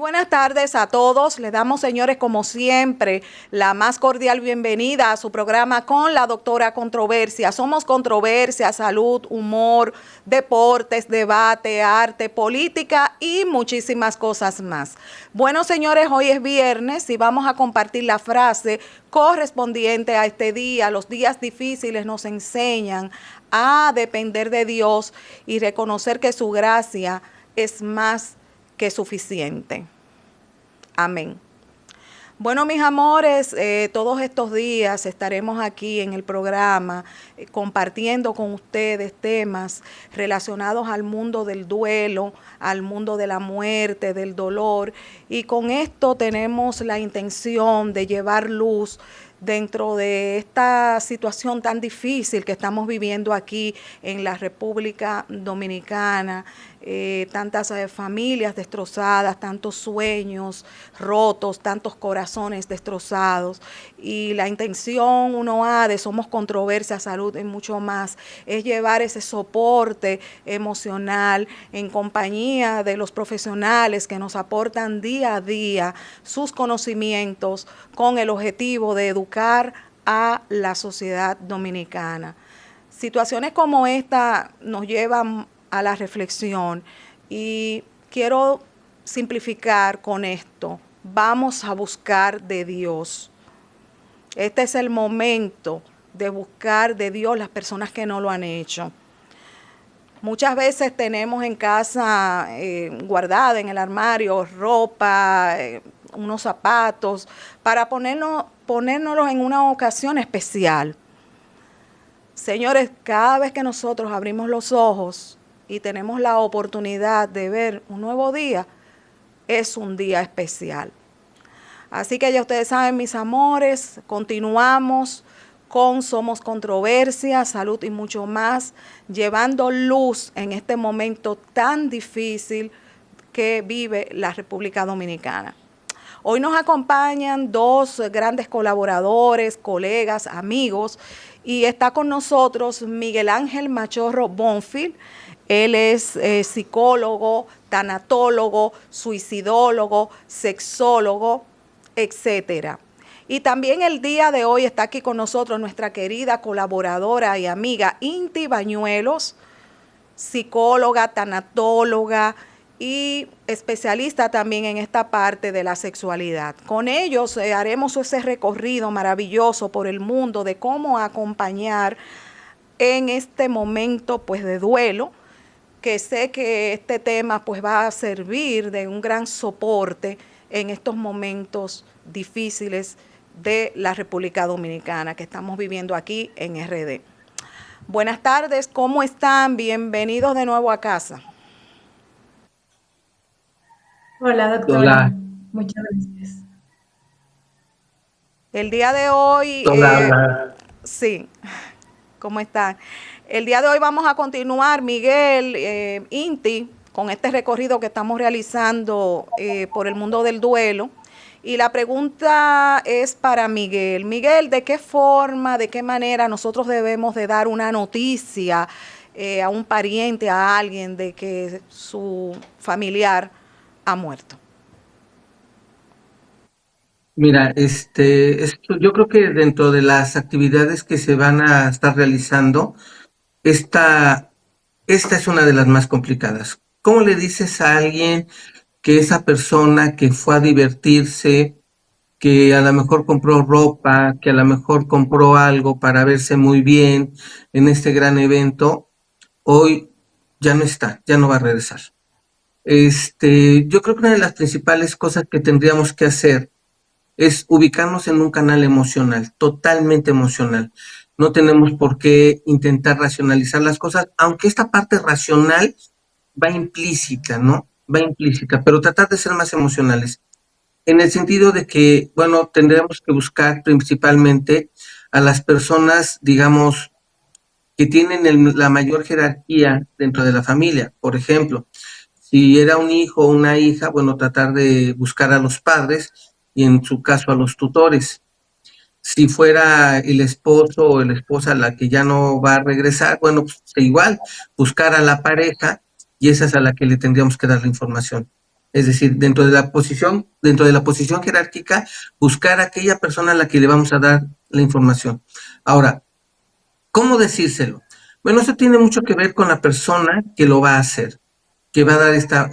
buenas tardes a todos. Le damos, señores, como siempre, la más cordial bienvenida a su programa con la doctora Controversia. Somos controversia, salud, humor, deportes, debate, arte, política y muchísimas cosas más. Bueno, señores, hoy es viernes y vamos a compartir la frase correspondiente a este día. Los días difíciles nos enseñan a depender de Dios y reconocer que su gracia es más que suficiente. Amén. Bueno, mis amores, todos estos días estaremos aquí en el programa compartiendo con ustedes temas relacionados al mundo del duelo, al mundo de la muerte, del dolor, y con esto tenemos la intención de llevar luz dentro de esta situación tan difícil que estamos viviendo aquí en la República Dominicana. Tantas familias destrozadas, tantos sueños rotos, tantos corazones destrozados, y la intención de Somos Controversia, Salud y mucho más es llevar ese soporte emocional en compañía de los profesionales que nos aportan día a día sus conocimientos con el objetivo de educar a la sociedad dominicana. Situaciones como esta nos llevan a la reflexión y quiero simplificar con esto. Vamos a buscar de Dios. Este es el momento de buscar de Dios las personas que no lo han hecho. Muchas veces tenemos en casa guardada en el armario ropa, unos zapatos, para ponérnoslos en una ocasión especial. Señores, cada vez que nosotros abrimos los ojos y tenemos la oportunidad de ver un nuevo día, es un día especial. Así que ya ustedes saben, mis amores, continuamos con Somos Controversia, Salud y mucho más, llevando luz en este momento tan difícil que vive la República Dominicana. Hoy nos acompañan dos grandes colaboradores, colegas, amigos, y está con nosotros Miguel Ángel Machorro Bonfil. Él es psicólogo, tanatólogo, suicidólogo, sexólogo, etcétera. Y también el día de hoy está aquí con nosotros nuestra querida colaboradora y amiga Inti Bañuelos, psicóloga, tanatóloga y especialista también en esta parte de la sexualidad. Con ellos haremos ese recorrido maravilloso por el mundo de cómo acompañar en este momento pues de duelo, que sé que este tema pues va a servir de un gran soporte en estos momentos difíciles de la República Dominicana que estamos viviendo aquí en RD. Buenas tardes, ¿cómo están? Bienvenidos de nuevo a casa. Hola, doctora. Hola, Muchas gracias. El día de hoy, hola. sí, ¿cómo están? El día de hoy vamos a continuar, Miguel, Inti, con este recorrido que estamos realizando por el mundo del duelo. Y la pregunta es para Miguel. Miguel, ¿de qué forma, de qué manera nosotros debemos de dar una noticia a un pariente, a alguien, de que su familiar ha muerto? Mira, yo creo que dentro de las actividades que se van a estar realizando, esta, esta es una de las más complicadas. ¿Cómo le dices a alguien que esa persona que fue a divertirse, que a lo mejor compró ropa, que a lo mejor compró algo para verse muy bien en este gran evento, hoy ya no está, ya no va a regresar? Yo creo que una de las principales cosas que tendríamos que hacer es ubicarnos en un canal emocional, totalmente emocional. No tenemos por qué intentar racionalizar las cosas, aunque esta parte racional va implícita, ¿no? Va implícita, pero tratar de ser más emocionales. En el sentido de que, bueno, tendremos que buscar principalmente a las personas, digamos, que tienen la mayor jerarquía dentro de la familia. Por ejemplo, si era un hijo o una hija, bueno, tratar de buscar a los padres y en su caso a los tutores. Si fuera el esposo o la esposa la que ya no va a regresar, bueno, pues igual, buscar a la pareja y esa es a la que le tendríamos que dar la información. Es decir, dentro de la posición jerárquica, buscar a aquella persona a la que le vamos a dar la información. Ahora, ¿cómo decírselo? Bueno, eso tiene mucho que ver con la persona que lo va a hacer, que va a dar esta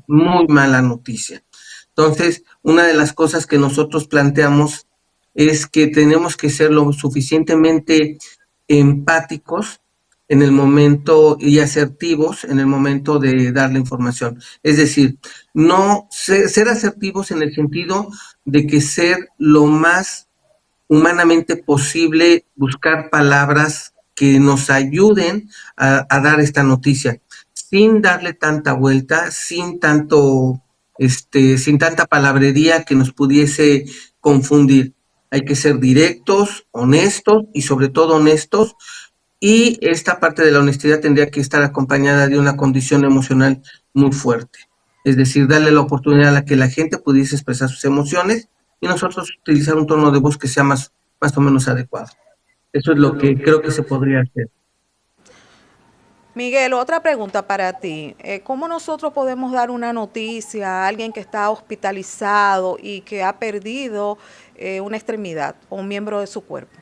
muy mala noticia. Entonces, una de las cosas que nosotros planteamos es que tenemos que ser lo suficientemente empáticos en el momento y asertivos en el momento de dar la información. Es decir, no ser asertivos en el sentido de que ser lo más humanamente posible, buscar palabras que nos ayuden a dar esta noticia, sin darle tanta vuelta, sin tanta palabrería que nos pudiese confundir. Hay que ser directos, honestos y sobre todo honestos. Y esta parte de la honestidad tendría que estar acompañada de una condición emocional muy fuerte. Es decir, darle la oportunidad a la que la gente pudiese expresar sus emociones y nosotros utilizar un tono de voz que sea más o menos adecuado. Eso es lo que creo que se podría hacer. Miguel, otra pregunta para ti. ¿Cómo nosotros podemos dar una noticia a alguien que está hospitalizado y que ha perdido una extremidad o un miembro de su cuerpo?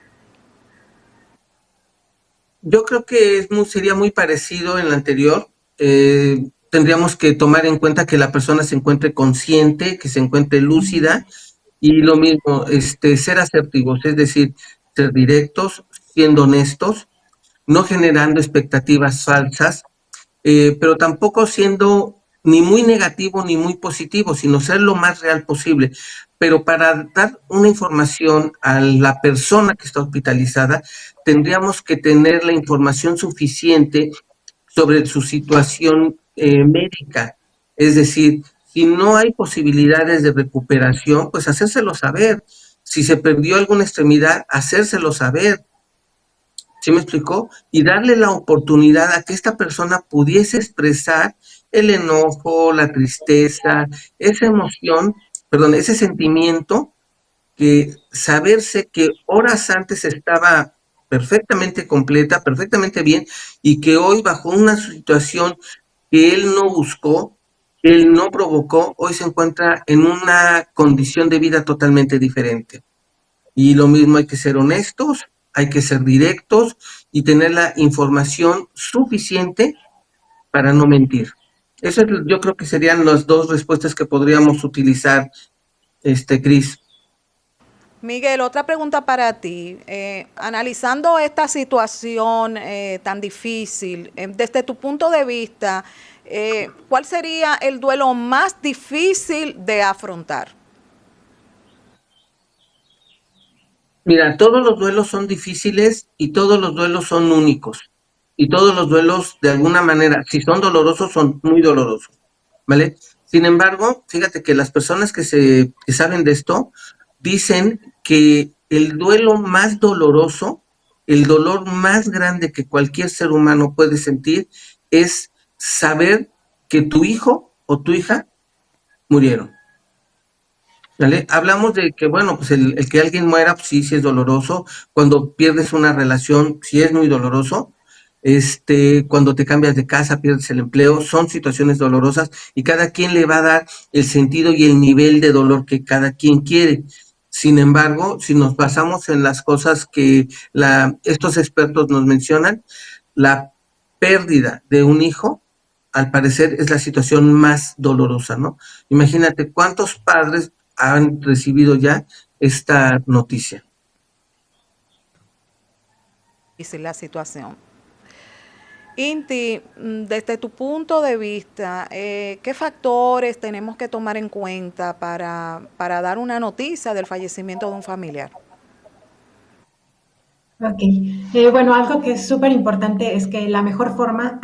Yo creo que sería muy parecido en la anterior. Tendríamos que tomar en cuenta que la persona se encuentre consciente, que se encuentre lúcida y lo mismo, ser asertivos, es decir, ser directos, siendo honestos, no generando expectativas falsas, pero tampoco siendo ni muy negativo ni muy positivo, sino ser lo más real posible. Pero para dar una información a la persona que está hospitalizada, tendríamos que tener la información suficiente sobre su situación médica. Es decir, si no hay posibilidades de recuperación, pues hacérselo saber. Si se perdió alguna extremidad, hacérselo saber. ¿Sí me explicó? Y darle la oportunidad a que esta persona pudiese expresar el enojo, la tristeza, esa emoción, perdón, ese sentimiento, que saberse que horas antes estaba perfectamente completa, perfectamente bien, y que hoy bajo una situación que él no buscó, que él no provocó, hoy se encuentra en una condición de vida totalmente diferente. Y lo mismo, hay que ser honestos, hay que ser directos y tener la información suficiente para no mentir. Eso yo creo que serían las dos respuestas que podríamos utilizar, Cris. Miguel, otra pregunta para ti. Analizando esta situación tan difícil, desde tu punto de vista, ¿cuál sería el duelo más difícil de afrontar? Mira, todos los duelos son difíciles y todos los duelos son únicos. Y todos los duelos, de alguna manera, si son dolorosos, son muy dolorosos, ¿vale? Sin embargo, fíjate que las personas que saben de esto dicen que el duelo más doloroso, el dolor más grande que cualquier ser humano puede sentir es saber que tu hijo o tu hija murieron. ¿Vale? Hablamos de que, bueno, pues el que alguien muera, pues sí, sí es doloroso. Cuando pierdes una relación, sí es muy doloroso. Cuando te cambias de casa, pierdes el empleo, son situaciones dolorosas y cada quien le va a dar el sentido y el nivel de dolor que cada quien quiere. Sin embargo, si nos basamos en las cosas que estos expertos nos mencionan, la pérdida de un hijo, al parecer, es la situación más dolorosa, ¿no? Imagínate cuántos padres han recibido ya esta noticia. Difícil la situación. Inti, desde tu punto de vista, ¿qué factores tenemos que tomar en cuenta para dar una noticia del fallecimiento de un familiar? Ok, bueno, algo que es súper importante es que la mejor forma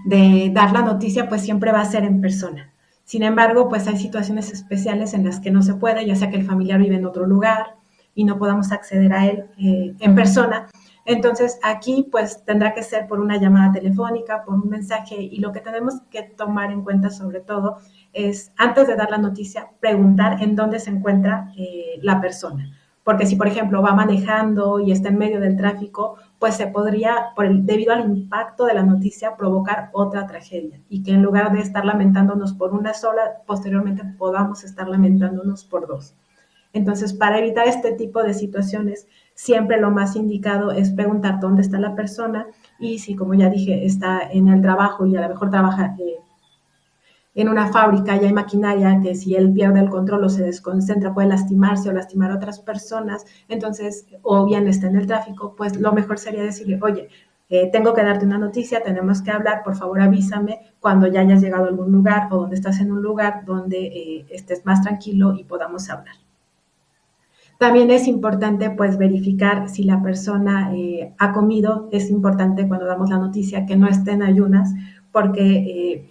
de dar la noticia pues siempre va a ser en persona. Sin embargo, pues hay situaciones especiales en las que no se puede, ya sea que el familiar vive en otro lugar y no podamos acceder a él en persona. Entonces aquí pues tendrá que ser por una llamada telefónica, por un mensaje y lo que tenemos que tomar en cuenta sobre todo es antes de dar la noticia preguntar en dónde se encuentra la persona porque si por ejemplo va manejando y está en medio del tráfico, pues se podría, debido al impacto de la noticia, provocar otra tragedia y que en lugar de estar lamentándonos por una sola, posteriormente podamos estar lamentándonos por dos. Entonces, para evitar este tipo de situaciones, siempre lo más indicado es preguntar dónde está la persona y si, como ya dije, está en el trabajo y a lo mejor trabaja en una fábrica y hay maquinaria que si él pierde el control o se desconcentra puede lastimarse o lastimar a otras personas, entonces, o bien está en el tráfico, pues lo mejor sería decirle, oye, tengo que darte una noticia, tenemos que hablar, por favor avísame cuando ya hayas llegado a algún lugar o donde estás en un lugar donde estés más tranquilo y podamos hablar. También es importante pues verificar si la persona ha comido, es importante cuando damos la noticia que no esté en ayunas porque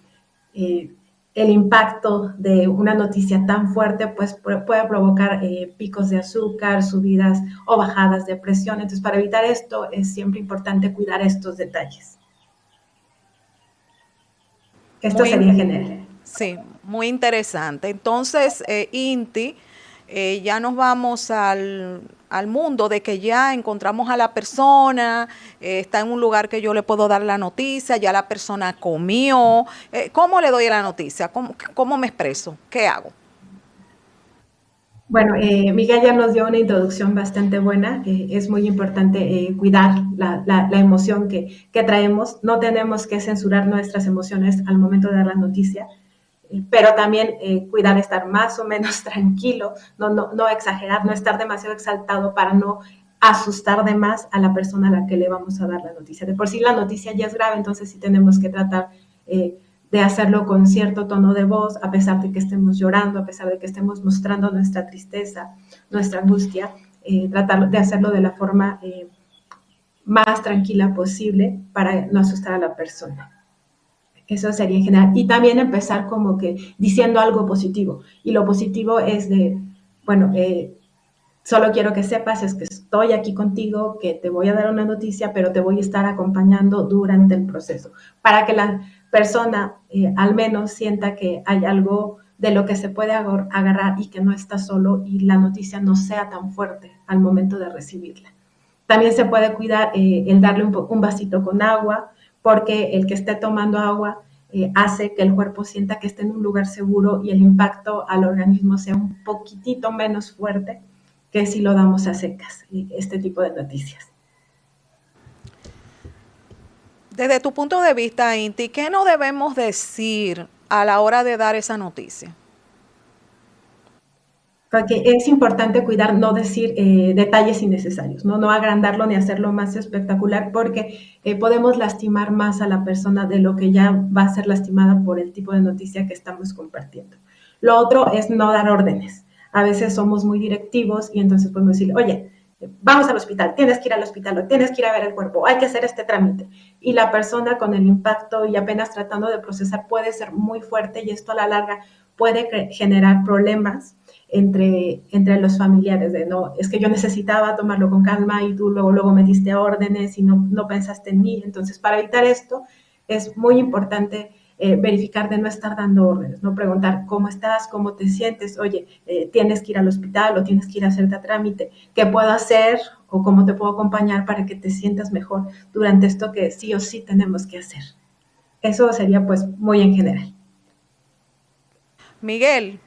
el impacto de una noticia tan fuerte pues puede provocar picos de azúcar, subidas o bajadas de presión. Entonces, para evitar esto es siempre importante cuidar estos detalles. Esto Muy, sería en general. sí, muy interesante. Entonces, Inti, ya nos vamos al mundo de que ya encontramos a la persona, está en un lugar que yo le puedo dar la noticia, ya la persona comió. ¿Cómo le doy la noticia? ¿Cómo me expreso? ¿Qué hago? Bueno, Miguel ya nos dio una introducción bastante buena. Es muy importante cuidar la emoción que traemos. No tenemos que censurar nuestras emociones al momento de dar la noticia, pero también cuidar estar más o menos tranquilo, no exagerar, no estar demasiado exaltado para no asustar de más a la persona a la que le vamos a dar la noticia. De por sí la noticia ya es grave, entonces sí tenemos que tratar de hacerlo con cierto tono de voz, a pesar de que estemos llorando, a pesar de que estemos mostrando nuestra tristeza, nuestra angustia, tratar de hacerlo de la forma más tranquila posible para no asustar a la persona. Eso sería en general. Y también empezar como que diciendo algo positivo. Y lo positivo es de, bueno, solo quiero que sepas es que estoy aquí contigo, que te voy a dar una noticia, pero te voy a estar acompañando durante el proceso, para que la persona al menos sienta que hay algo de lo que se puede agarrar y que no está solo y la noticia no sea tan fuerte al momento de recibirla. También se puede cuidar el darle un vasito con agua, porque el que esté tomando agua hace que el cuerpo sienta que esté en un lugar seguro y el impacto al organismo sea un poquitito menos fuerte que si lo damos a secas, este tipo de noticias. Desde tu punto de vista, Inti, ¿qué no debemos decir a la hora de dar esa noticia? Porque es importante cuidar, no decir detalles innecesarios, no agrandarlo ni hacerlo más espectacular, porque podemos lastimar más a la persona de lo que ya va a ser lastimada por el tipo de noticia que estamos compartiendo. Lo otro es no dar órdenes. A veces somos muy directivos y entonces podemos decir, oye, vamos al hospital, tienes que ir al hospital o tienes que ir a ver el cuerpo, hay que hacer este trámite. Y la persona con el impacto y apenas tratando de procesar puede ser muy fuerte y esto a la larga puede generar problemas entre los familiares de no, es que yo necesitaba tomarlo con calma y tú luego me diste órdenes y no pensaste en mí. Entonces, para evitar esto, es muy importante verificar de no estar dando órdenes, no preguntar cómo estás, cómo te sientes, oye, tienes que ir al hospital o tienes que ir a hacerte trámite, qué puedo hacer o cómo te puedo acompañar para que te sientas mejor durante esto que sí o sí tenemos que hacer. Eso sería pues muy en general. Miguel,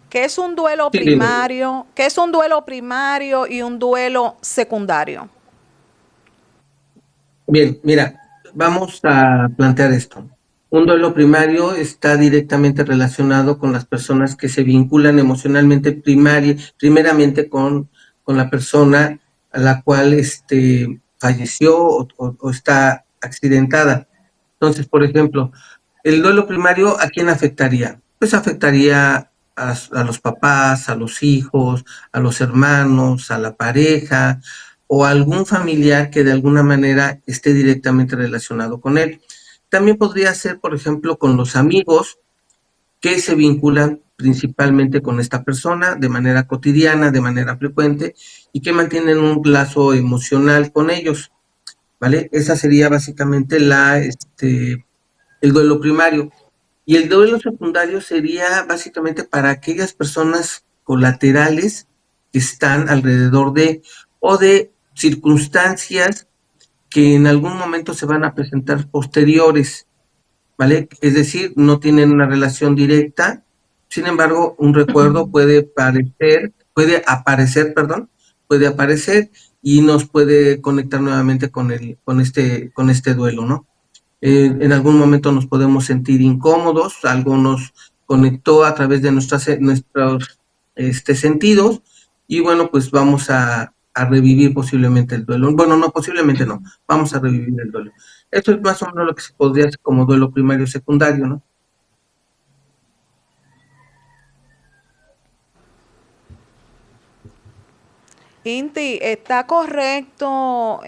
¿qué es un duelo Sí, dime. primario? ¿Qué es un duelo primario y un duelo secundario? Bien, mira, vamos a plantear esto. Un duelo primario está directamente relacionado con las personas que se vinculan emocionalmente primeramente con la persona a la cual falleció o está accidentada. Entonces, por ejemplo, el duelo primario, ¿a quién afectaría? Pues afectaría a los papás, a los hijos, a los hermanos, a la pareja o a algún familiar que de alguna manera esté directamente relacionado con él. También podría ser, por ejemplo, con los amigos que se vinculan principalmente con esta persona de manera cotidiana, de manera frecuente y que mantienen un lazo emocional con ellos, ¿vale? Esa sería básicamente el duelo primario. Y el duelo secundario sería básicamente para aquellas personas colaterales que están alrededor de, o de circunstancias que en algún momento se van a presentar posteriores, ¿vale? Es decir, no tienen una relación directa, sin embargo, un recuerdo puede aparecer y nos puede conectar nuevamente con este duelo, ¿no? En algún momento nos podemos sentir incómodos, algo nos conectó a través de nuestros sentidos, y bueno, pues vamos a revivir posiblemente el duelo. Bueno, no, posiblemente no, vamos a revivir el duelo. Esto es más o menos lo que se podría hacer como duelo primario secundario, ¿no? Inti, está correcto,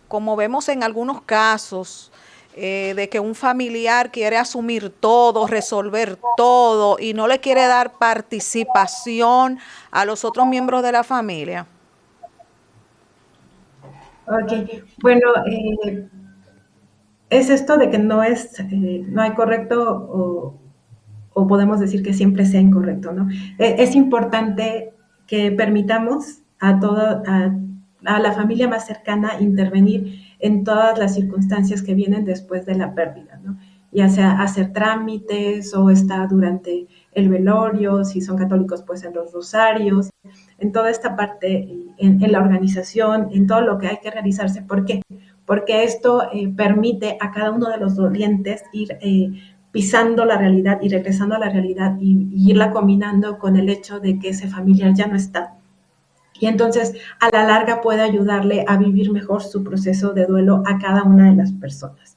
como vemos en algunos casos, de que un familiar quiere asumir todo, resolver todo y no le quiere dar participación a los otros miembros de la familia. Ok, bueno, es esto de que no hay correcto o podemos decir que siempre sea incorrecto, ¿no? Es importante que permitamos a la familia más cercana intervenir en todas las circunstancias que vienen después de la pérdida, ¿no? Ya sea hacer trámites o estar durante el velorio, si son católicos, pues en los rosarios, en toda esta parte, en la organización, en todo lo que hay que realizarse. ¿Por qué? Porque esto permite a cada uno de los dolientes ir pisando la realidad y regresando a la realidad y irla combinando con el hecho de que ese familiar ya no está. Y entonces, a la larga puede ayudarle a vivir mejor su proceso de duelo a cada una de las personas.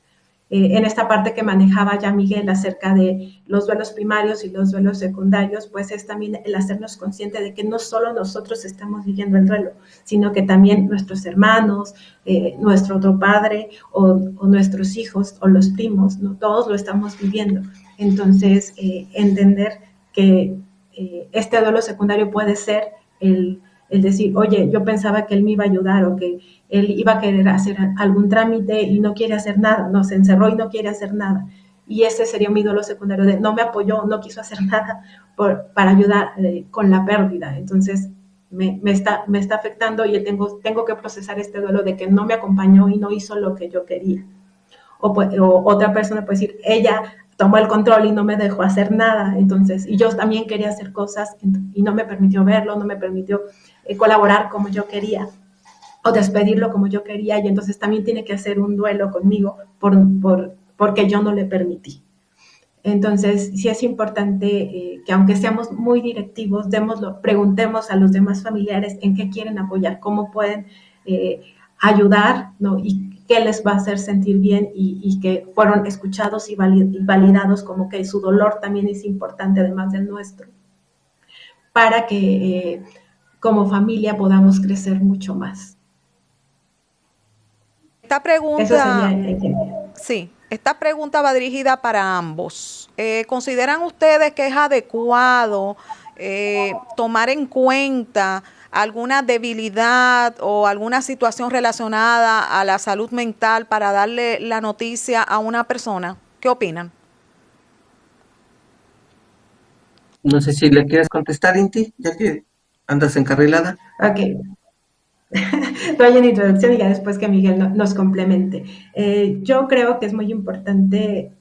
En esta parte que manejaba ya Miguel acerca de los duelos primarios y los duelos secundarios, pues es también el hacernos consciente de que no solo nosotros estamos viviendo el duelo, sino que también nuestros hermanos, nuestro otro padre o nuestros hijos o los primos, ¿no? Todos lo estamos viviendo. Entonces, entender que este duelo secundario puede ser el decir, oye, yo pensaba que él me iba a ayudar o que él iba a querer hacer algún trámite y no quiere hacer nada, no, se encerró y no quiere hacer nada. Y ese sería mi dolor secundario de no me apoyó, no quiso hacer nada para ayudar con la pérdida. Entonces, me está afectando y tengo que procesar este duelo de que no me acompañó y no hizo lo que yo quería. O otra persona puede decir, ella tomó el control y no me dejó hacer nada, entonces, y yo también quería hacer cosas y no me permitió verlo, no me permitió colaborar como yo quería o despedirlo como yo quería, y entonces también tiene que hacer un duelo conmigo porque yo no le permití. Entonces, sí es importante que aunque seamos muy directivos, preguntemos a los demás familiares en qué quieren apoyar, cómo pueden ayudar, ¿no? Y qué les va a hacer sentir bien y que fueron escuchados y validados, como que su dolor también es importante además del nuestro, para que como familia podamos crecer mucho más. Esta Eso sería pregunta, en general. sí, esta pregunta va dirigida para ambos. ¿Consideran ustedes que es adecuado tomar en cuenta alguna debilidad o alguna situación relacionada a la salud mental para darle la noticia a una persona? ¿Qué opinan? No sé si le quieres contestar, Inti, ya que andas encarrilada. Ok, doy una introducción y ya después que Miguel nos complemente. Yo creo que es muy importante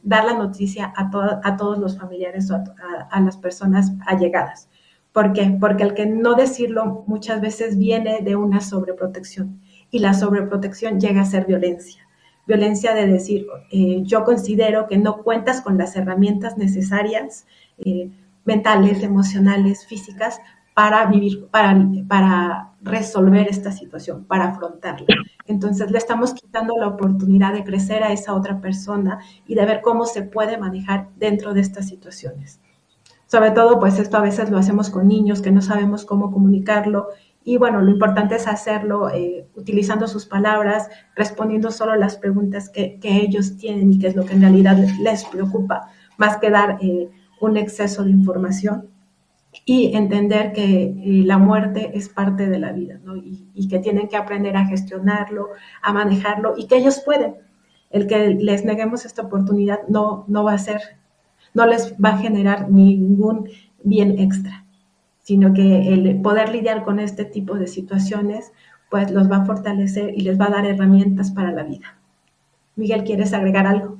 dar la noticia a todos los familiares o a las personas allegadas. ¿Por qué? Porque el que no decirlo muchas veces viene de una sobreprotección y la sobreprotección llega a ser violencia. Violencia de decir, yo considero que no cuentas con las herramientas necesarias, mentales, emocionales, físicas, para vivir, para resolver esta situación, para afrontarla. Entonces le estamos quitando la oportunidad de crecer a esa otra persona y de ver cómo se puede manejar dentro de estas situaciones. Sobre todo, pues esto a veces lo hacemos con niños que no sabemos cómo comunicarlo y bueno, lo importante es hacerlo utilizando sus palabras, respondiendo solo las preguntas que ellos tienen y que es lo que en realidad les preocupa, más que dar un exceso de información y entender que la muerte es parte de la vida, ¿no? Y que tienen que aprender a gestionarlo, a manejarlo y que ellos pueden. El que les neguemos esta oportunidad no va a ser, no les va a generar ningún bien extra. sino que el poder lidiar con este tipo de situaciones pues los va a fortalecer y les va a dar herramientas para la vida. Miguel, ¿quieres agregar algo?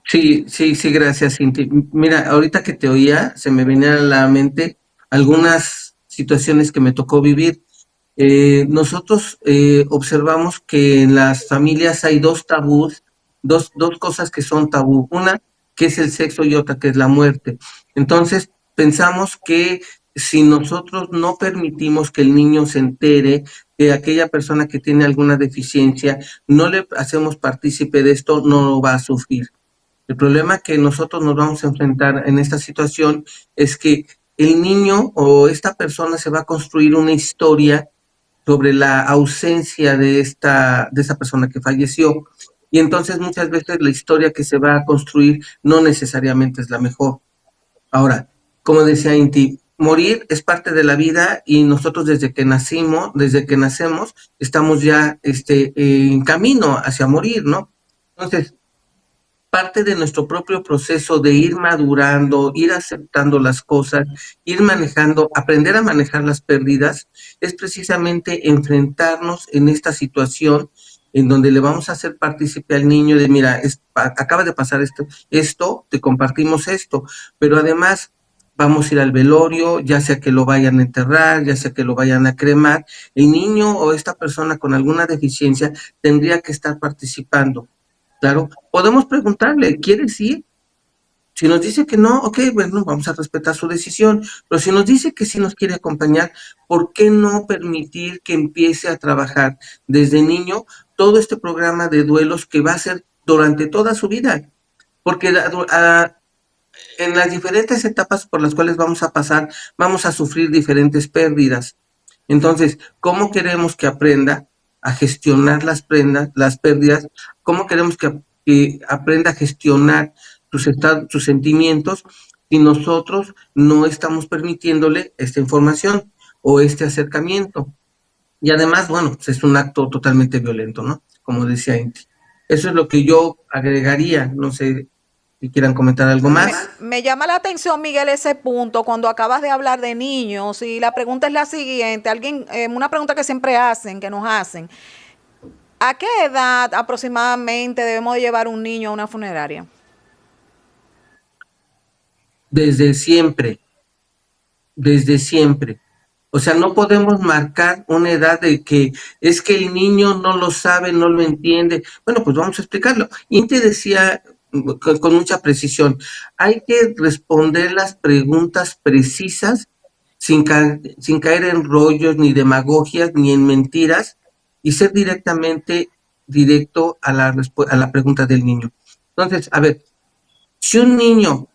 Sí, sí, sí, gracias, Cinti. Mira, ahorita que te oía, se me venían a la mente algunas situaciones que me tocó vivir. Nosotros observamos que en las familias hay dos tabús, dos cosas que son tabú. Una, que es el sexo y otra, que es la muerte. Entonces, pensamos que si nosotros no permitimos que el niño se entere que aquella persona que tiene alguna deficiencia, no le hacemos partícipe de esto, no lo va a sufrir. El problema que nosotros nos vamos a enfrentar en esta situación es que el niño o esta persona se va a construir una historia sobre la ausencia de esta persona que falleció. Y entonces muchas veces la historia que se va a construir no necesariamente es la mejor. Ahora, como decía Inti, morir es parte de la vida y nosotros desde que nacemos, estamos ya en camino hacia morir, ¿no? Entonces, parte de nuestro propio proceso de ir madurando, ir aceptando las cosas, ir manejando, aprender a manejar las pérdidas, es precisamente enfrentarnos en esta situación en donde le vamos a hacer partícipe al niño de, mira, acaba de pasar esto, te compartimos esto, pero además vamos a ir al velorio, ya sea que lo vayan a enterrar, ya sea que lo vayan a cremar, el niño o esta persona con alguna deficiencia tendría que estar participando. Claro, podemos preguntarle, ¿quieres ir? Si nos dice que no, ok, bueno, vamos a respetar su decisión, pero si nos dice que sí nos quiere acompañar, ¿por qué no permitir que empiece a trabajar desde niño todo este programa de duelos que va a ser durante toda su vida? Porque en las diferentes etapas por las cuales vamos a pasar, vamos a sufrir diferentes pérdidas. Entonces, ¿cómo queremos que aprenda a gestionar las pérdidas? ¿Cómo queremos que aprenda a gestionar sus sentimientos si nosotros no estamos permitiéndole esta información o este acercamiento? Y además, bueno, pues es un acto totalmente violento, ¿no? Como decía Inti. Eso es lo que yo agregaría. No sé si quieran comentar algo más. Me llama la atención, Miguel, ese punto cuando acabas de hablar de niños y la pregunta es la siguiente, una pregunta que siempre hacen, que nos hacen, ¿a qué edad aproximadamente debemos de llevar un niño a una funeraria? Desde siempre, desde siempre. O sea, no podemos marcar una edad de que es que el niño no lo sabe, no lo entiende. Bueno, pues vamos a explicarlo. Y te decía con mucha precisión, hay que responder las preguntas precisas sin caer en rollos, ni demagogias, ni en mentiras, y ser directo a a la pregunta del niño. Entonces, a ver, si un niño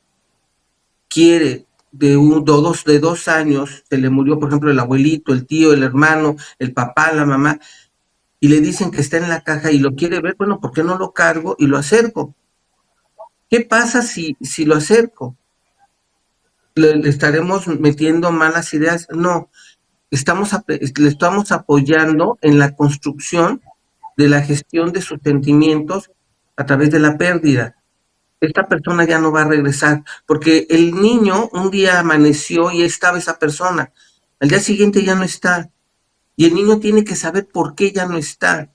quiere de 2 años, se le murió, por ejemplo, el abuelito, el tío, el hermano, el papá, la mamá, y le dicen que está en la caja y lo quiere ver, bueno, ¿por qué no lo cargo y lo acerco? ¿Qué pasa si lo acerco? ¿Le estaremos metiendo malas ideas? No, le estamos apoyando en la construcción de la gestión de sus sentimientos a través de la pérdida. Esta persona ya no va a regresar, porque el niño un día amaneció y estaba esa persona, al día siguiente ya no está, y el niño tiene que saber por qué ya no está.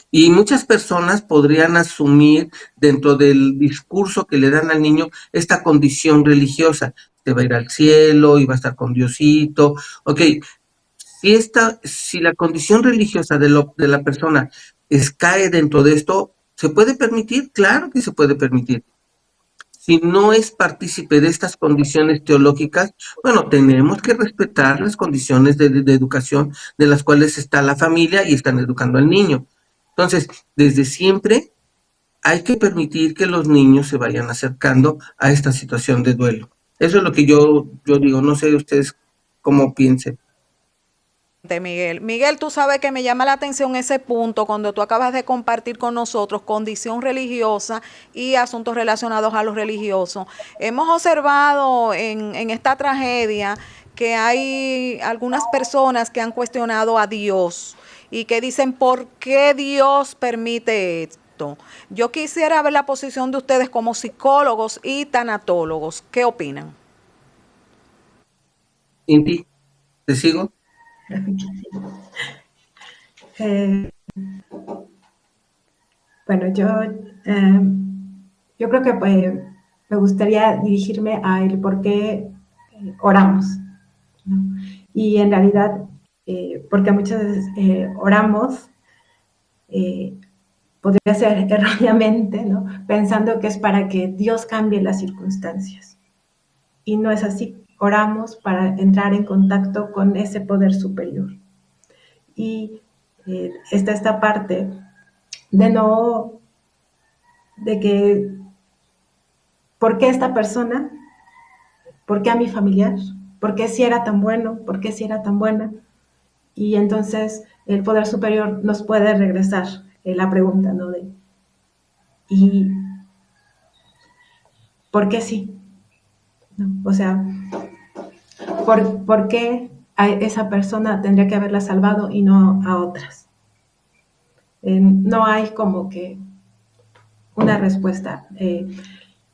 Y muchas personas podrían asumir dentro del discurso que le dan al niño esta condición religiosa, se va a ir al cielo y va a estar con Diosito. Ok, si la condición religiosa de la persona cae dentro de esto, ¿se puede permitir? Claro que se puede permitir. Si no es partícipe de estas condiciones teológicas, bueno, tenemos que respetar las condiciones de educación de las cuales está la familia y están educando al niño. Entonces, desde siempre hay que permitir que los niños se vayan acercando a esta situación de duelo. Eso es lo que yo digo, no sé ustedes cómo piensen. Miguel. Miguel, tú sabes que me llama la atención ese punto cuando tú acabas de compartir con nosotros condición religiosa y asuntos relacionados a lo religioso. Hemos observado en esta tragedia que hay algunas personas que han cuestionado a Dios y que dicen, ¿por qué Dios permite esto? Yo quisiera ver la posición de ustedes como psicólogos y tanatólogos. ¿Qué opinan? Inti, ¿te sigo? Eh, bueno, yo creo que me gustaría dirigirme a el por qué oramos, ¿no? Y en realidad, porque muchas veces oramos, eh, podría ser erróneamente, ¿no? Pensando que es para que Dios cambie las circunstancias. Y no es así. Oramos para entrar en contacto con ese poder superior. Y está esta parte de no, de que, ¿por qué esta persona? ¿Por qué a mi familiar? ¿Por qué si era tan bueno? ¿Por qué si era tan buena? Y entonces el poder superior nos puede regresar la pregunta, ¿no? ¿Y por qué sí? ¿No? O sea, ¿por qué a esa persona tendría que haberla salvado y no a otras? No hay como que una respuesta.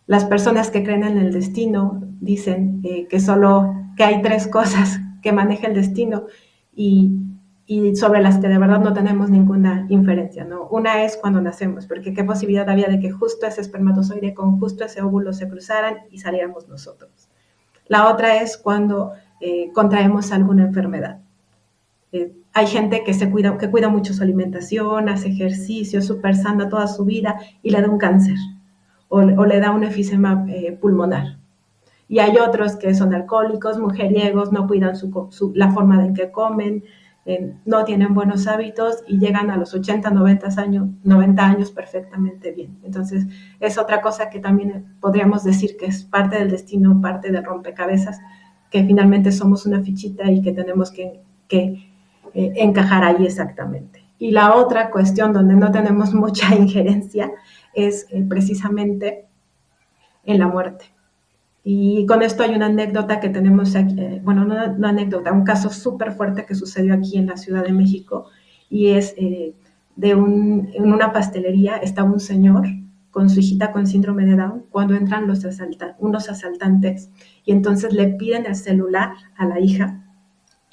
Las personas que creen en el destino dicen que hay tres cosas que maneja el destino y, y sobre las que de verdad no tenemos ninguna inferencia, ¿no? Una es cuando nacemos, porque qué posibilidad había de que justo ese espermatozoide con justo ese óvulo se cruzaran y saliéramos nosotros. La otra es cuando contraemos alguna enfermedad. Hay gente que cuida mucho su alimentación, hace ejercicio, súper sana toda su vida y le da un cáncer o le da un efisema pulmonar. Y hay otros que son alcohólicos, mujeriegos, no cuidan la forma en que comen, no tienen buenos hábitos y llegan a los 80, 90 años perfectamente bien. Entonces, es otra cosa que también podríamos decir que es parte del destino, parte del rompecabezas, que finalmente somos una fichita y que tenemos que encajar ahí exactamente. Y la otra cuestión donde no tenemos mucha injerencia es precisamente en la muerte. Y con esto hay una anécdota que tenemos aquí, bueno, no una anécdota, un caso súper fuerte que sucedió aquí en la Ciudad de México y es en una pastelería estaba un señor con su hijita con síndrome de Down cuando entran unos asaltantes y entonces le piden el celular a la hija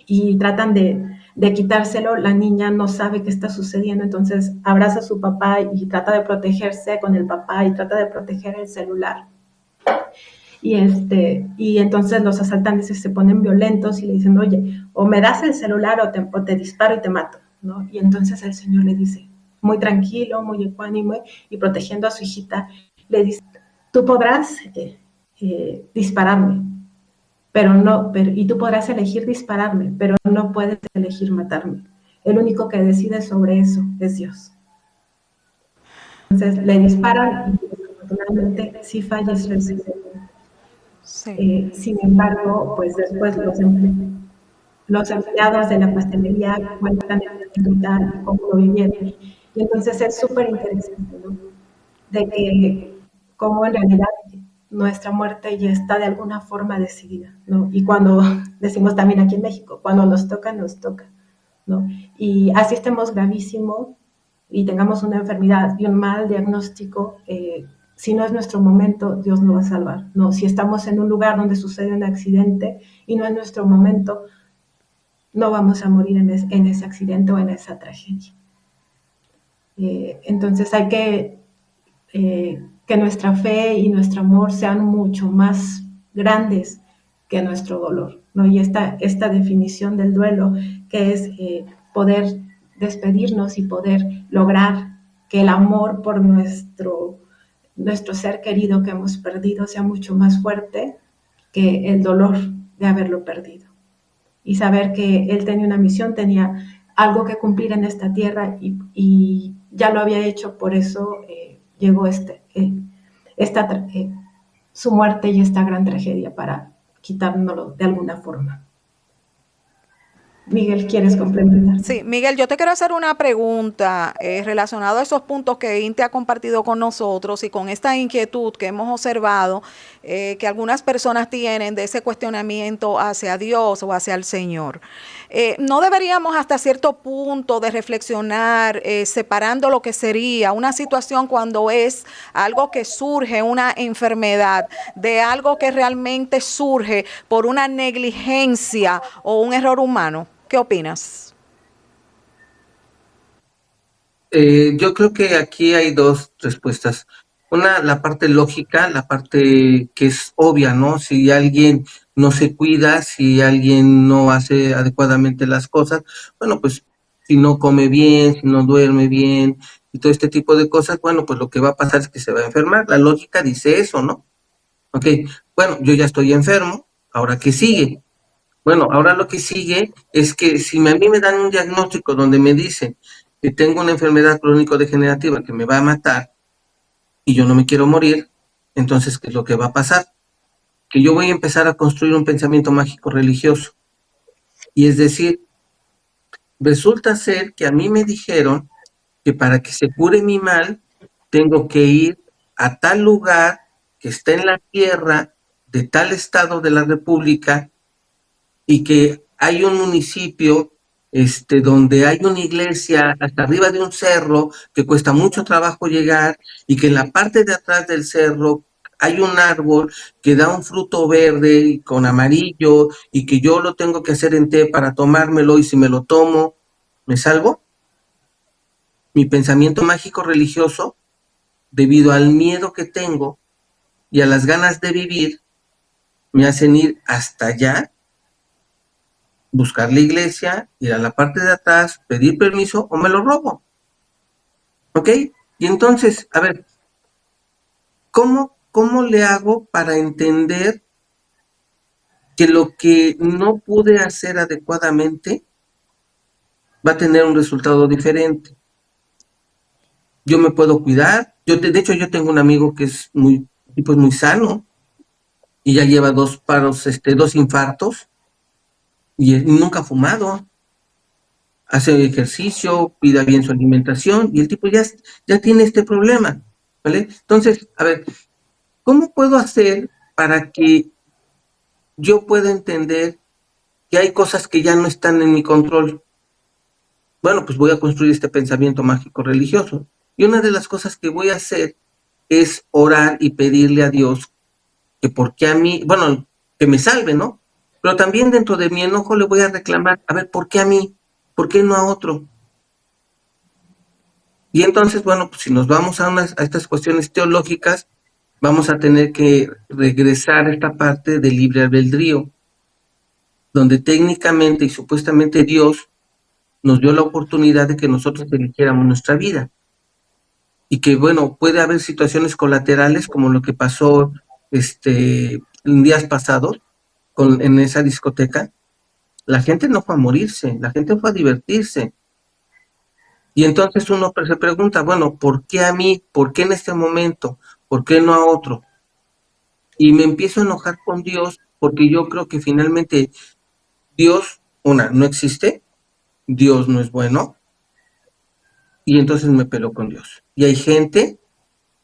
y tratan de quitárselo, la niña no sabe qué está sucediendo, entonces abraza a su papá y trata de protegerse con el papá y trata de proteger el celular. Y entonces los asaltantes se ponen violentos y le dicen, oye, o me das el celular o te disparo y te mato, ¿no? Y entonces el señor le dice, muy tranquilo, muy ecuánime y protegiendo a su hijita, le dice, tú podrás dispararme, y tú podrás elegir dispararme, pero no puedes elegir matarme. El único que decide sobre eso es Dios. Entonces le disparan y desafortunadamente sí falleció el señor. Sí. Sin embargo, pues después los empleados de la pastelería cuentan cómo lo vivieron. Y entonces es súper interesante, ¿no? De que cómo en realidad nuestra muerte ya está de alguna forma decidida, ¿no? Y cuando decimos también aquí en México, cuando nos toca, ¿no? Y así estemos gravísimo y tengamos una enfermedad y un mal diagnóstico, si no es nuestro momento, Dios no va a salvar, ¿no? Si estamos en un lugar donde sucede un accidente y no es nuestro momento, no vamos a morir en ese accidente o en esa tragedia. Entonces hay que nuestra fe y nuestro amor sean mucho más grandes que nuestro dolor, ¿no? Y esta definición del duelo, que es poder despedirnos y poder lograr que el amor por nuestro ser querido que hemos perdido sea mucho más fuerte que el dolor de haberlo perdido. Y saber que él tenía una misión, tenía algo que cumplir en esta tierra y ya lo había hecho, por eso llegó su muerte y esta gran tragedia para quitárnoslo de alguna forma. Miguel, ¿quieres complementar? Sí, Miguel, yo te quiero hacer una pregunta relacionada a esos puntos que Inte ha compartido con nosotros y con esta inquietud que hemos observado que algunas personas tienen de ese cuestionamiento hacia Dios o hacia el Señor. ¿No deberíamos hasta cierto punto de reflexionar separando lo que sería una situación cuando es algo que surge, una enfermedad, de algo que realmente surge por una negligencia o un error humano? ¿Qué opinas? Yo creo que aquí hay dos respuestas. Una, la parte lógica, la parte que es obvia, ¿no? Si alguien no se cuida, si alguien no hace adecuadamente las cosas, bueno, pues si no come bien, si no duerme bien y todo este tipo de cosas, bueno, pues lo que va a pasar es que se va a enfermar. La lógica dice eso, ¿no? Ok, bueno, yo ya estoy enfermo, ¿ahora qué sigue? Bueno, ahora lo que sigue es que si a mí me dan un diagnóstico donde me dicen que tengo una enfermedad crónico-degenerativa que me va a matar y yo no me quiero morir, entonces, ¿qué es lo que va a pasar? Que yo voy a empezar a construir un pensamiento mágico religioso. Y es decir, resulta ser que a mí me dijeron que para que se cure mi mal, tengo que ir a tal lugar que está en la tierra de tal estado de la República y que hay un municipio donde hay una iglesia hasta arriba de un cerro que cuesta mucho trabajo llegar y que en la parte de atrás del cerro hay un árbol que da un fruto verde y con amarillo y que yo lo tengo que hacer en té para tomármelo y si me lo tomo, ¿me salvo? Mi pensamiento mágico religioso, debido al miedo que tengo y a las ganas de vivir, me hacen ir hasta allá, buscar la iglesia, ir a la parte de atrás, pedir permiso o me lo robo. ¿Ok? Y entonces, a ver, ¿cómo le hago para entender que lo que no pude hacer adecuadamente va a tener un resultado diferente? Yo me puedo cuidar. De hecho, yo tengo un amigo que es pues muy sano y ya lleva dos paros, dos infartos y nunca ha fumado. Hace ejercicio, cuida bien su alimentación y el tipo ya tiene este problema, ¿vale? Entonces, a ver, ¿cómo puedo hacer para que yo pueda entender que hay cosas que ya no están en mi control? Bueno, pues voy a construir este pensamiento mágico religioso. Y una de las cosas que voy a hacer es orar y pedirle a Dios que por qué a mí, bueno, que me salve, ¿no? Pero también dentro de mi enojo le voy a reclamar, a ver, ¿por qué a mí? ¿Por qué no a otro? Y entonces, bueno, pues si nos vamos a estas cuestiones teológicas, vamos a tener que regresar a esta parte del libre albedrío, donde técnicamente y supuestamente Dios nos dio la oportunidad de que nosotros eligiéramos nuestra vida. Y que, bueno, puede haber situaciones colaterales como lo que pasó en días pasados en esa discoteca. La gente no fue a morirse, la gente fue a divertirse. Y entonces uno se pregunta, bueno, ¿por qué a mí? ¿Por qué en este momento? ¿Por qué no a otro? Y me empiezo a enojar con Dios porque yo creo que finalmente Dios, no existe, Dios no es bueno, y entonces me peleo con Dios. Y hay gente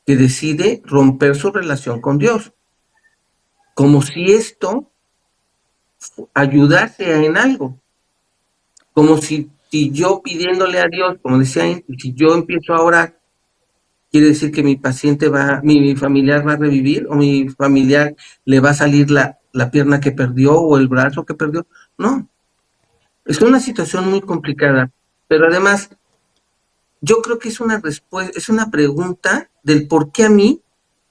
que decide romper su relación con Dios, como si esto ayudase en algo, como si yo pidiéndole a Dios, como decía, si yo empiezo a orar, quiere decir que mi familiar va a revivir o mi familiar le va a salir la pierna que perdió o el brazo que perdió. No, es una situación muy complicada, pero además yo creo que es una respuesta, es una pregunta del por qué a mí,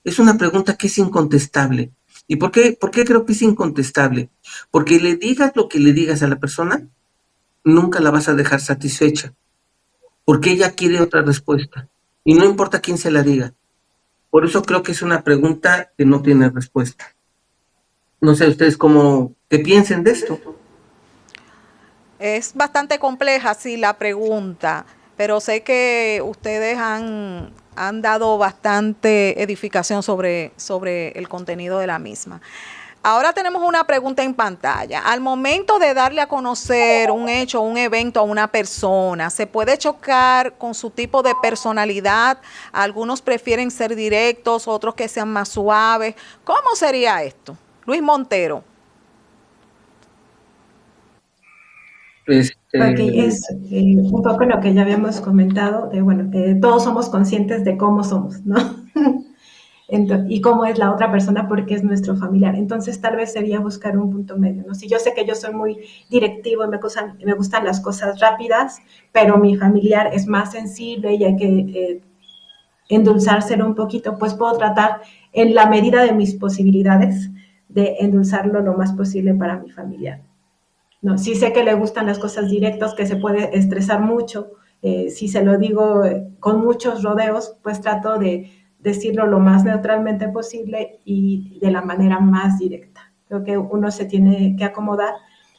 es una pregunta que es incontestable. ¿Y por qué creo que es incontestable? Porque le digas lo que le digas a la persona, nunca la vas a dejar satisfecha, porque ella quiere otra respuesta. Y no importa quién se la diga. Por eso creo que es una pregunta que no tiene respuesta. No sé ustedes qué piensen de esto. Es bastante compleja, sí, la pregunta, pero sé que ustedes han dado bastante edificación sobre el contenido de la misma. Ahora tenemos una pregunta en pantalla. Al momento de darle a conocer un hecho, un evento a una persona, ¿se puede chocar con su tipo de personalidad? Algunos prefieren ser directos, otros que sean más suaves. ¿Cómo sería esto? Luis Montero. Ok, Este, es un poco lo que ya habíamos comentado, de bueno, que todos somos conscientes de cómo somos, ¿no? Y cómo es la otra persona porque es nuestro familiar. Entonces, tal vez sería buscar un punto medio, ¿no? Si yo sé que yo soy muy directivo y me gustan las cosas rápidas, pero mi familiar es más sensible y hay que endulzárselo un poquito, pues puedo tratar en la medida de mis posibilidades de endulzarlo lo más posible para mi familiar. No, sí sé que le gustan las cosas directas, que se puede estresar mucho. Si se lo digo con muchos rodeos, pues trato de decirlo lo más neutralmente posible y de la manera más directa. Creo que uno se tiene que acomodar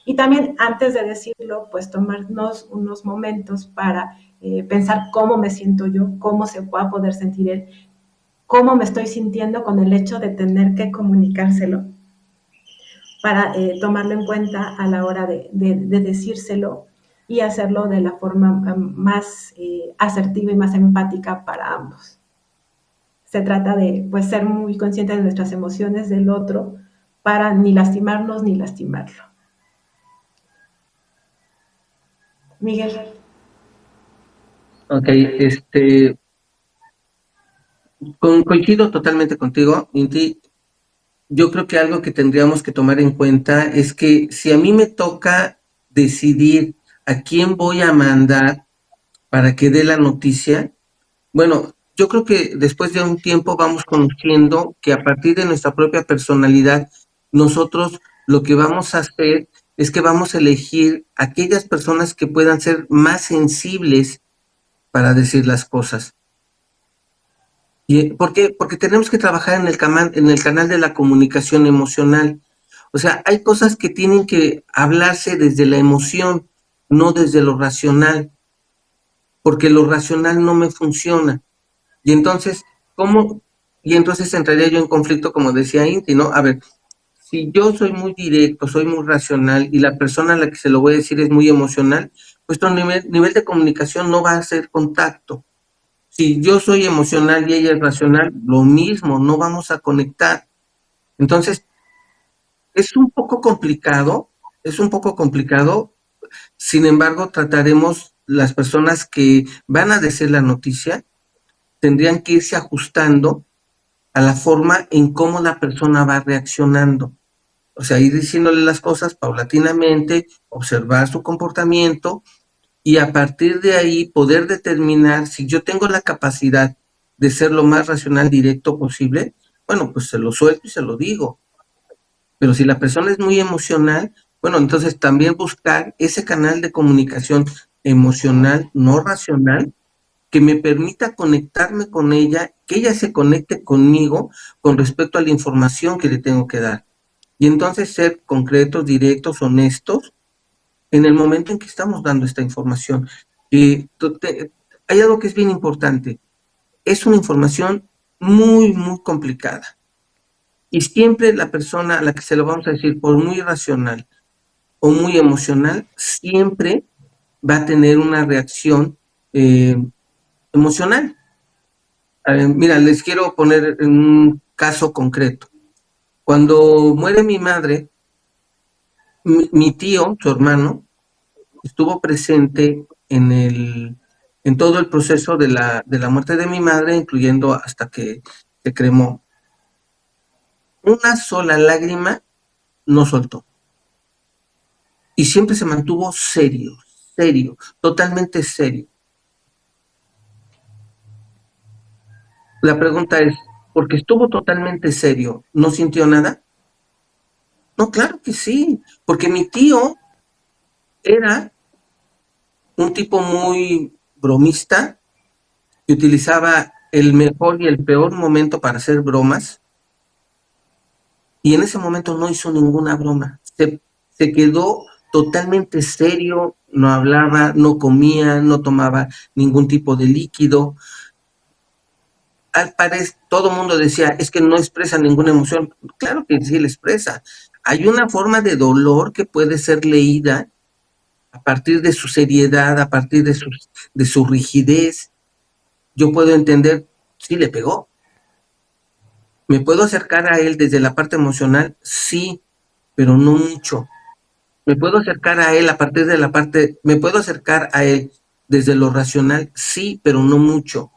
y también antes de decirlo, pues tomarnos unos momentos para pensar cómo me siento yo, cómo se va a poder sentir él, cómo me estoy sintiendo con el hecho de tener que comunicárselo para tomarlo en cuenta a la hora de decírselo y hacerlo de la forma más asertiva y más empática para ambos. Se trata de pues, ser muy conscientes de nuestras emociones del otro para ni lastimarnos ni lastimarlo. Miguel. ok, coincido totalmente contigo, Inti. Yo creo que algo que tendríamos que tomar en cuenta es que si a mí me toca decidir a quién voy a mandar para que dé la noticia, bueno, yo creo que después de un tiempo vamos conociendo que a partir de nuestra propia personalidad, nosotros lo que vamos a hacer es que vamos a elegir aquellas personas que puedan ser más sensibles para decir las cosas. ¿Por qué? Porque tenemos que trabajar en el canal de la comunicación emocional. O sea, hay cosas que tienen que hablarse desde la emoción, no desde lo racional, porque lo racional no me funciona. Y entonces, ¿cómo? Y entonces entraría yo en conflicto, como decía Inti, ¿no? A ver, si yo soy muy directo, soy muy racional y la persona a la que se lo voy a decir es muy emocional, pues nuestro nivel de comunicación no va a ser contacto. Si yo soy emocional y ella es racional, lo mismo, no vamos a conectar. Entonces, es un poco complicado, es un poco complicado. Sin embargo, trataremos, las personas que van a decir la noticia, tendrían que irse ajustando a la forma en cómo la persona va reaccionando. O sea, ir diciéndole las cosas paulatinamente, observar su comportamiento y a partir de ahí poder determinar si yo tengo la capacidad de ser lo más racional, directo posible, bueno, pues se lo suelto y se lo digo. Pero si la persona es muy emocional, bueno, entonces también buscar ese canal de comunicación emocional, no racional, que me permita conectarme con ella, que ella se conecte conmigo con respecto a la información que le tengo que dar. Y entonces ser concretos, directos, honestos en el momento en que estamos dando esta información. Hay algo que es bien importante. Es una información muy, muy complicada. Y siempre la persona a la que se lo vamos a decir, por muy racional o muy emocional, siempre va a tener una reacción emocional. Mira, les quiero poner un caso concreto. Cuando muere mi madre, mi tío, su hermano, estuvo presente en todo el proceso de la muerte de mi madre, incluyendo hasta que se cremó. Una sola lágrima no soltó. Y siempre se mantuvo serio, serio, totalmente serio. La pregunta es, ¿porque estuvo totalmente serio, no sintió nada? No, claro que sí, porque mi tío era un tipo muy bromista, que utilizaba el mejor y el peor momento para hacer bromas, y en ese momento no hizo ninguna broma. Se quedó totalmente serio, no hablaba, no comía, no tomaba ningún tipo de líquido. al parecer todo el mundo decía, es que no expresa ninguna emoción. Claro que sí la expresa. Hay una forma de dolor que puede ser leída a partir de su seriedad, a partir de su rigidez. Yo puedo entender, sí le pegó. ¿Me puedo acercar a él desde la parte emocional? Sí, pero no mucho. ¿Me puedo acercar a él a partir de la parte, me puedo acercar a él desde lo racional? Sí, pero no mucho.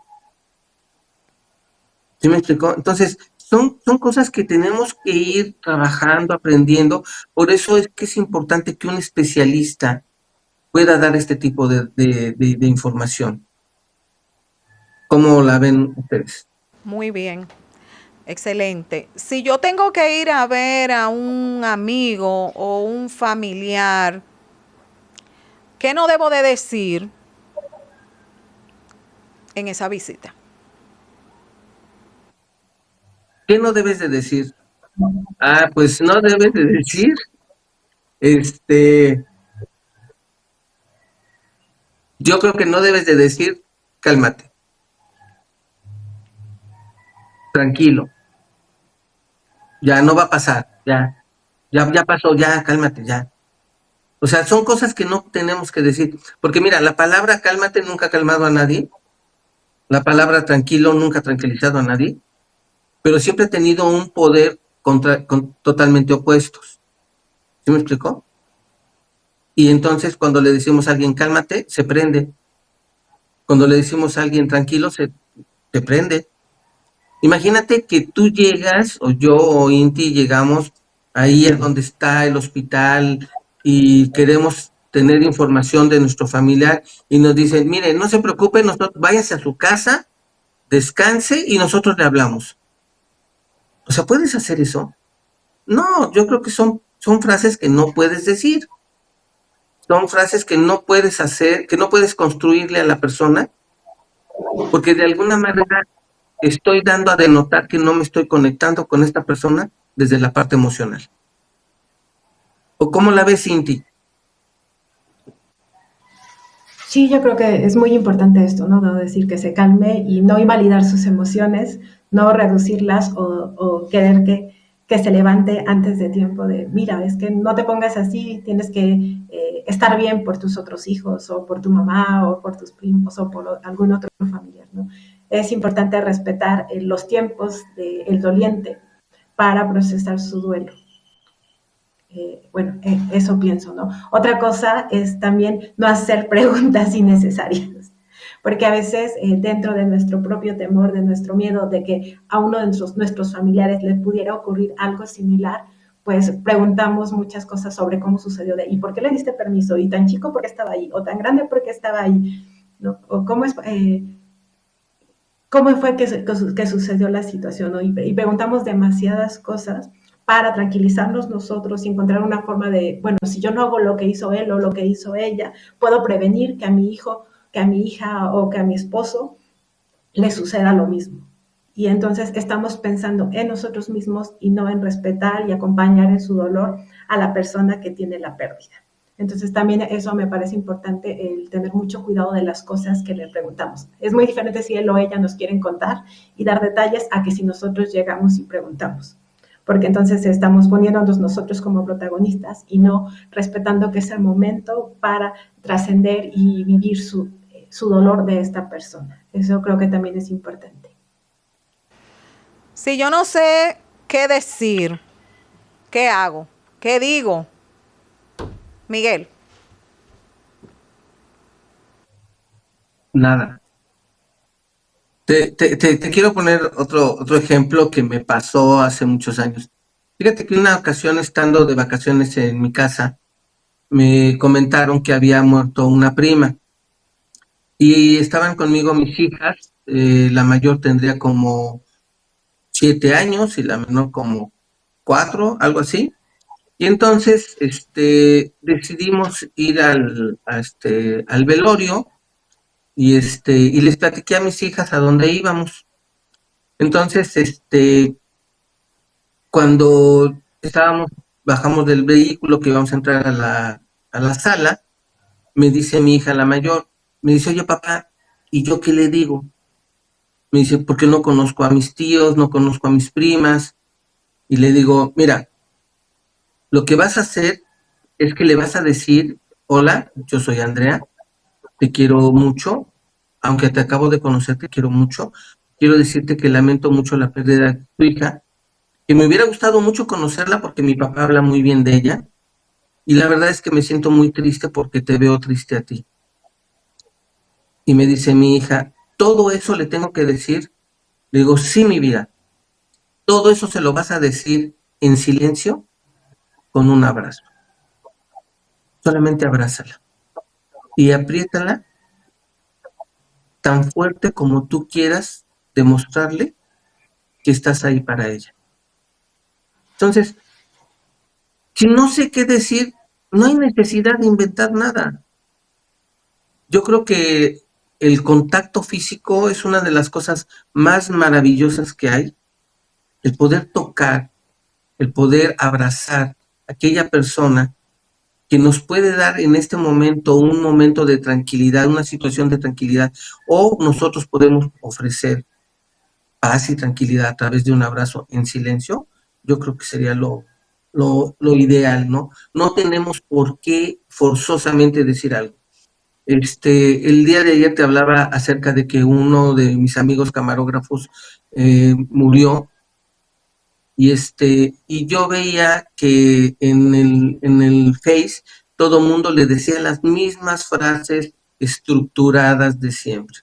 ¿Sí me explicó? Entonces, son cosas que tenemos que ir trabajando, aprendiendo. Por eso es que es importante que un especialista pueda dar este tipo de información. ¿Cómo la ven ustedes? Muy bien. Excelente. Si yo tengo que ir a ver a un amigo o un familiar, ¿qué no debo de decir en esa visita? ¿Qué no debes de decir? Ah, pues no debes de decir, este, yo creo que no debes de decir, cálmate, tranquilo, ya no va a pasar, ya pasó, ya, cálmate, ya. O sea, son cosas que no tenemos que decir, porque mira, la palabra cálmate nunca ha calmado a nadie, la palabra tranquilo nunca ha tranquilizado a nadie, pero siempre ha tenido un poder totalmente opuestos. ¿Sí me explicó? Y entonces cuando le decimos a alguien cálmate, se prende. Cuando le decimos a alguien tranquilo, se prende. Imagínate que tú llegas, o yo o Inti llegamos ahí a donde está el hospital y queremos tener información de nuestro familiar y nos dicen, mire, no se preocupe, váyase a su casa, descanse y nosotros le hablamos. O sea, ¿puedes hacer eso? No, yo creo que son frases que no puedes decir. Son frases que no puedes hacer, que no puedes construirle a la persona, porque de alguna manera estoy dando a denotar que no me estoy conectando con esta persona desde la parte emocional. ¿O cómo la ves, Cinti? Sí, yo creo que es muy importante esto, ¿no? No decir que se calme y no invalidar sus emociones, no reducirlas o querer que se levante antes de tiempo de, mira, es que no te pongas así, tienes que estar bien por tus otros hijos o por tu mamá o por tus primos o por algún otro familiar, ¿no? Es importante respetar los tiempos del doliente para procesar su duelo. Bueno, eso pienso, ¿no? Otra cosa es también no hacer preguntas innecesarias, porque a veces dentro de nuestro propio temor, de nuestro miedo de que a uno de nuestros familiares le pudiera ocurrir algo similar, pues preguntamos muchas cosas sobre cómo sucedió, y por qué le diste permiso, y tan chico porque estaba ahí, o tan grande porque estaba ahí, ¿no? O cómo fue que sucedió la situación, ¿no? Y preguntamos demasiadas cosas para tranquilizarnos nosotros y encontrar una forma de, bueno, si yo no hago lo que hizo él o lo que hizo ella, puedo prevenir que a mi hijo, que a mi hija o que a mi esposo le suceda lo mismo. Y entonces estamos pensando en nosotros mismos y no en respetar y acompañar en su dolor a la persona que tiene la pérdida. Entonces también eso me parece importante, el tener mucho cuidado de las cosas que le preguntamos. Es muy diferente si él o ella nos quieren contar y dar detalles a que si nosotros llegamos y preguntamos, porque entonces estamos poniéndonos nosotros como protagonistas y no respetando que es el momento para trascender y vivir su dolor de esta persona. Eso creo que también es importante. Si yo no sé qué decir, ¿qué hago? ¿Qué digo? Miguel. Nada. Te quiero poner otro ejemplo que me pasó hace muchos años. Fíjate que una ocasión estando de vacaciones en mi casa, me comentaron que había muerto una prima y estaban conmigo mis hijas, la mayor tendría como 7 años y la menor como 4, algo así. Y entonces, decidimos ir al velorio y les platiqué a mis hijas a dónde íbamos. Entonces, cuando bajamos del vehículo que íbamos a entrar a la sala, me dice mi hija la mayor, me dice, oye papá, ¿y yo qué le digo? Me dice, porque no conozco a mis tíos, no conozco a mis primas. Y le digo, mira, lo que vas a hacer es que le vas a decir, hola, yo soy Andrea, te quiero mucho, aunque te acabo de conocer, te quiero mucho. Quiero decirte que lamento mucho la pérdida de tu hija, que me hubiera gustado mucho conocerla porque mi papá habla muy bien de ella. Y la verdad es que me siento muy triste porque te veo triste a ti. Y me dice mi hija, ¿todo eso le tengo que decir? Le digo, sí, mi vida, todo eso se lo vas a decir en silencio con un abrazo. Solamente abrázala y apriétala tan fuerte como tú quieras demostrarle que estás ahí para ella. Entonces, si no sé qué decir, no hay necesidad de inventar nada. Yo creo que el contacto físico es una de las cosas más maravillosas que hay. El poder tocar, el poder abrazar a aquella persona que nos puede dar en este momento un momento de tranquilidad, una situación de tranquilidad, o nosotros podemos ofrecer paz y tranquilidad a través de un abrazo en silencio. Yo creo que sería lo ideal, ¿no? No tenemos por qué forzosamente decir algo. El día de ayer te hablaba acerca de que uno de mis amigos camarógrafos murió y yo veía que en el Face todo mundo le decía las mismas frases estructuradas de siempre.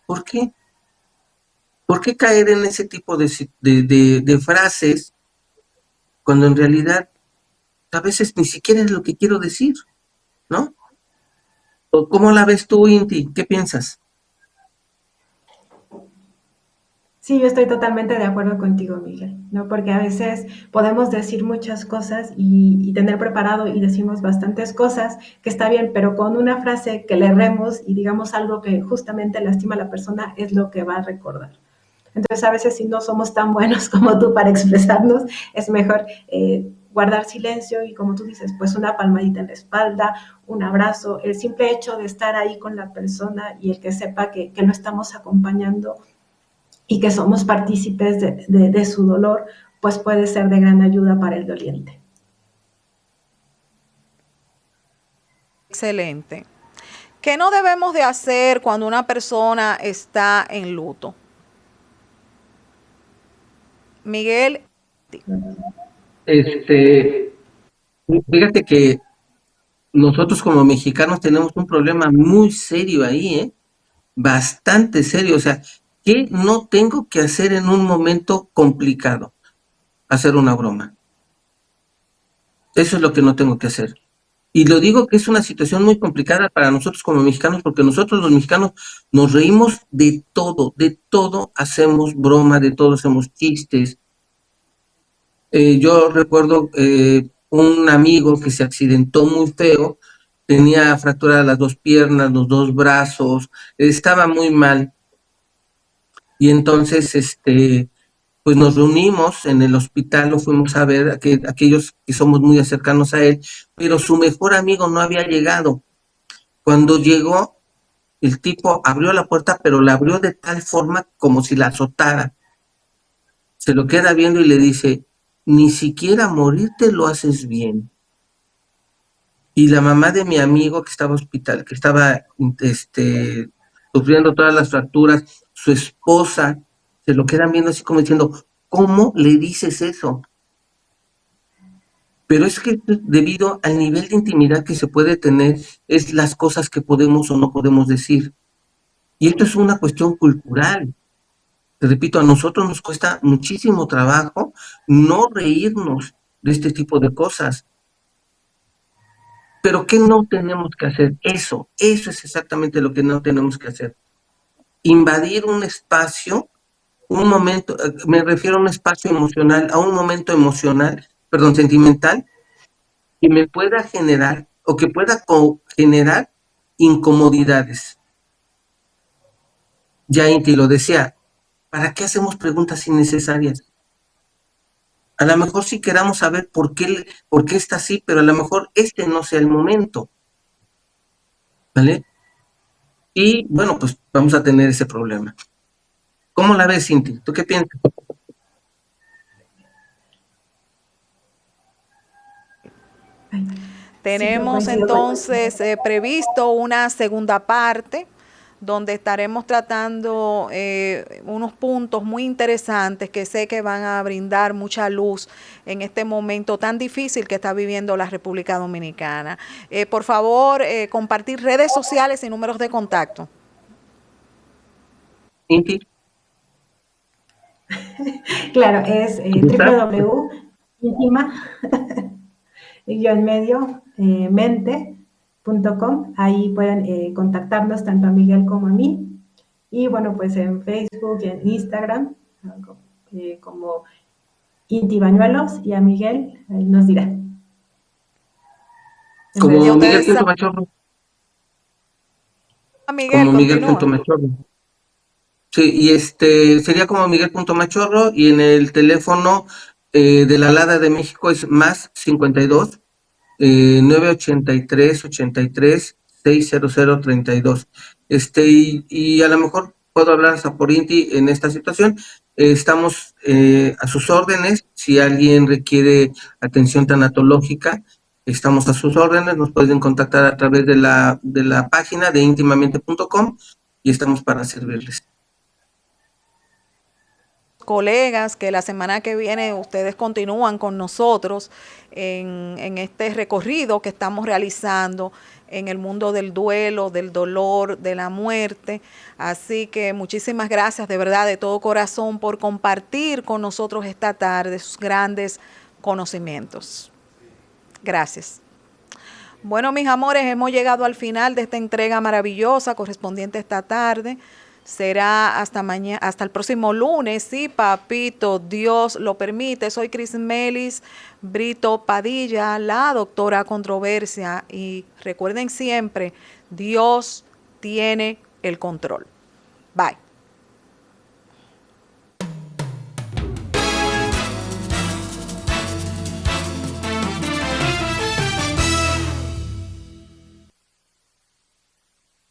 ¿Por qué? ¿Por qué caer en ese tipo de frases cuando en realidad a veces ni siquiera es lo que quiero decir, ¿no? ¿O cómo la ves tú, Inti? ¿Qué piensas? Sí, yo estoy totalmente de acuerdo contigo, Miguel, ¿no? Porque a veces podemos decir muchas cosas y tener preparado y decimos bastantes cosas que está bien, pero con una frase que le erremos y digamos algo que justamente lastima a la persona es lo que va a recordar. Entonces, a veces si no somos tan buenos como tú para expresarnos, es mejor guardar silencio y como tú dices, pues una palmadita en la espalda, un abrazo, el simple hecho de estar ahí con la persona y el que sepa que lo estamos acompañando y que somos partícipes de su dolor, pues puede ser de gran ayuda para el doliente. Excelente. ¿Qué no debemos de hacer cuando una persona está en luto? Miguel. Este, Fíjate que nosotros como mexicanos tenemos un problema muy serio ahí, ¿eh? Bastante serio. O sea, ¿qué no tengo que hacer en un momento complicado? Hacer una broma. Eso es lo que no tengo que hacer. Y lo digo que es una situación muy complicada para nosotros como mexicanos, porque nosotros los mexicanos nos reímos de todo hacemos broma, de todo hacemos chistes. Yo recuerdo un amigo que se accidentó muy feo, tenía fracturadas las dos piernas, los dos brazos, estaba muy mal. Y entonces, pues nos reunimos en el hospital, lo fuimos a ver, aquellos que somos muy cercanos a él, pero su mejor amigo no había llegado. Cuando llegó, el tipo abrió la puerta, pero la abrió de tal forma como si la azotara. Se lo queda viendo y le dice, ni siquiera morirte lo haces bien. Y la mamá de mi amigo que estaba que estaba sufriendo todas las fracturas, su esposa, se lo quedan viendo así como diciendo, ¿cómo le dices eso? Pero es que debido al nivel de intimidad que se puede tener, es las cosas que podemos o no podemos decir. Y esto es una cuestión cultural. Te repito, a nosotros nos cuesta muchísimo trabajo no reírnos de este tipo de cosas. Pero ¿qué no tenemos que hacer? Eso es exactamente lo que no tenemos que hacer. Invadir un espacio, un momento, me refiero a un espacio emocional, a un momento emocional, perdón, sentimental, que me pueda generar o que pueda generar incomodidades. Ya Inti lo decía, ¿para qué hacemos preguntas innecesarias? A lo mejor sí queramos saber por qué está así, pero a lo mejor este no sea el momento, ¿vale? Y bueno, pues vamos a tener ese problema. ¿Cómo la ves, Cinti? ¿Tú qué piensas? Sí, yo Tenemos coincido con entonces previsto una segunda parte donde estaremos tratando unos puntos muy interesantes que sé que van a brindar mucha luz en este momento tan difícil que está viviendo la República Dominicana. Por favor, compartir redes sociales y números de contacto. Cinti, Claro, es ¿estás? www.intima mente.com. Ahí pueden contactarnos tanto a Miguel como a mí. Y bueno, pues en Facebook y en Instagram, como Inti Bañuelos, y a Miguel nos dirá. Y Como Miguel ustedes Punto saben, Machorro. Miguel, Como Miguel Punto continúa. Machorro. Sí, y sería como Miguel Punto Machorro, y en el teléfono de la Alada de México es más 52 983 60032. Y a lo mejor puedo hablar hasta por Inti en esta situación. Estamos a sus órdenes. Si alguien requiere atención tanatológica, estamos a sus órdenes. Nos pueden contactar a través de la página de intimamente.com y estamos para servirles. Colegas, que la semana que viene ustedes continúan con nosotros en este recorrido que estamos realizando en el mundo del duelo, del dolor, de la muerte. Así que muchísimas gracias de verdad, de todo corazón, por compartir con nosotros esta tarde sus grandes conocimientos. Gracias. Bueno, mis amores, hemos llegado al final de esta entrega maravillosa correspondiente a esta tarde. Será hasta mañana, hasta el próximo lunes, si papito Dios lo permite. Soy Cris Melis Brito Padilla, la doctora Controversia. Y recuerden siempre, Dios tiene el control. Bye.